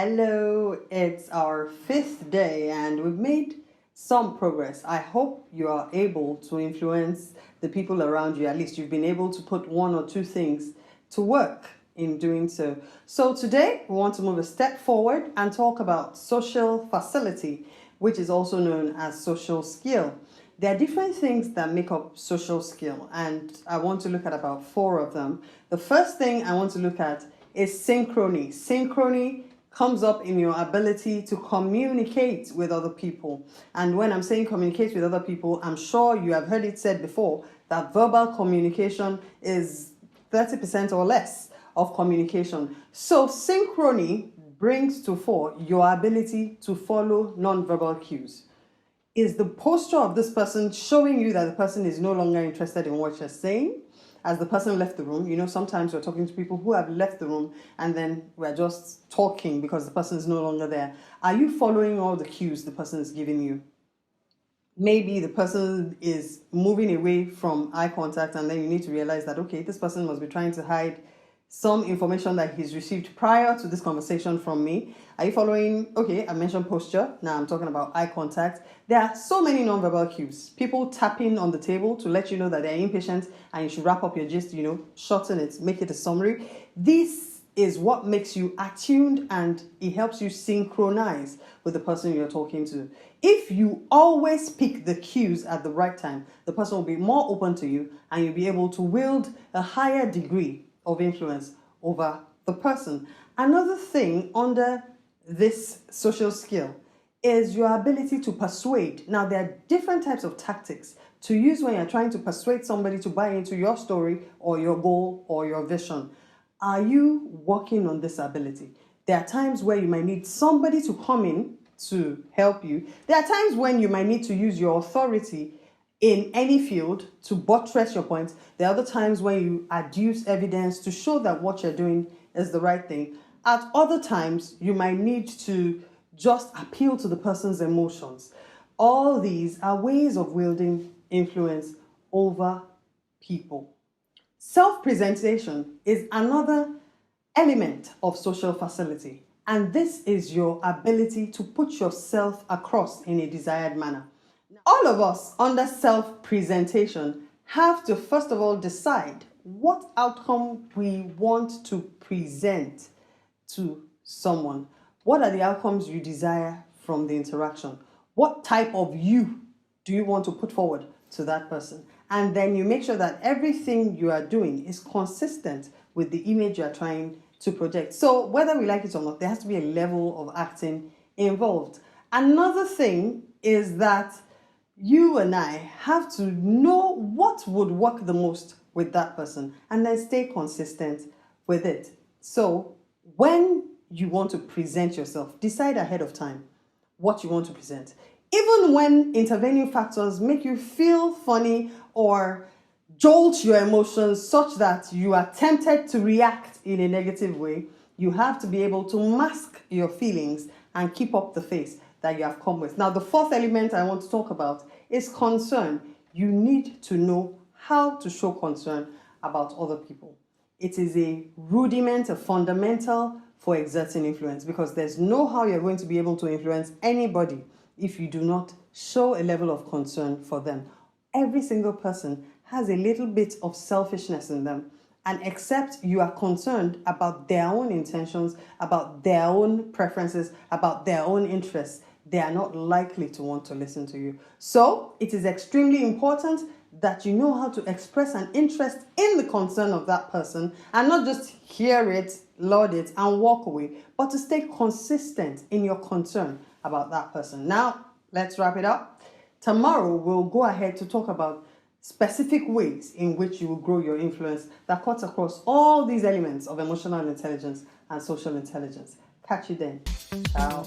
Hello, it's our 5th day and we've made some progress. I hope you are able to influence the people around you. At least you've been able to put one or two things to work in doing so. So today we want to move a step forward and talk about social facility, which is also known as social skill. There are different things that make up social skill, and I want to look at about 4 of them. The first thing I want to look at is synchrony. Synchrony comes up in your ability to communicate with other people. And when I'm saying communicate with other people, I'm sure you have heard it said before that verbal communication is 30% or less of communication. So synchrony brings to fore your ability to follow non-verbal cues. Is the posture of this person showing you that the person is no longer interested in what you're saying? As the person left the room, sometimes we're talking to people who have left the room and then we're just talking because the person is no longer there. Are you following all the cues the person is giving you? Maybe the person is moving away from eye contact and then you need to realize that, okay, this person must be trying to hide some information that he's received prior to this conversation from me. Are you following? Okay, I mentioned posture. Now I'm talking about eye contact. There are so many nonverbal cues. People tapping on the table to let you know that they're impatient and you should wrap up your gist, shorten it, make it a summary. This is what makes you attuned and it helps you synchronize with the person you're talking to. If you always pick the cues at the right time, the person will be more open to you and you'll be able to wield a higher degree of influence over the person. Another thing under this social skill is your ability to persuade. Now, there are different types of tactics to use when you're trying to persuade somebody to buy into your story or your goal or your vision. Are you working on this ability? There are times where you might need somebody to come in to help you. There are times when you might need to use your authority in any field to buttress your points. There are other times when you adduce evidence to show that what you're doing is the right thing. At other times, you might need to just appeal to the person's emotions. All these are ways of wielding influence over people. Self-presentation is another element of social facility, and this is your ability to put yourself across in a desired manner. All of us under self-presentation have to first of all decide what outcome we want to present to someone. What are the outcomes you desire from the interaction? What type of you do you want to put forward to that person? And then you make sure that everything you are doing is consistent with the image you are trying to project. So whether we like it or not, there has to be a level of acting involved. Another thing is that you and I have to know what would work the most with that person and then stay consistent with it. So when you want to present yourself, decide ahead of time what you want to present. Even when intervening factors make you feel funny or jolt your emotions such that you are tempted to react in a negative way, you have to be able to mask your feelings and keep up the face that you have come with. Now, the 4th element I want to talk about is concern. You need to know how to show concern about other people. It is a rudiment, a fundamental for exerting influence, because there's no how you're going to be able to influence anybody if you do not show a level of concern for them. Every single person has a little bit of selfishness in them, and except you are concerned about their own intentions, about their own preferences, about their own interests, they are not likely to want to listen to you. So it is extremely important that you know how to express an interest in the concern of that person and not just hear it, laud it, and walk away, but to stay consistent in your concern about that person. Now, let's wrap it up. Tomorrow, we'll go ahead to talk about specific ways in which you will grow your influence that cuts across all these elements of emotional intelligence and social intelligence. Catch you then. Ciao.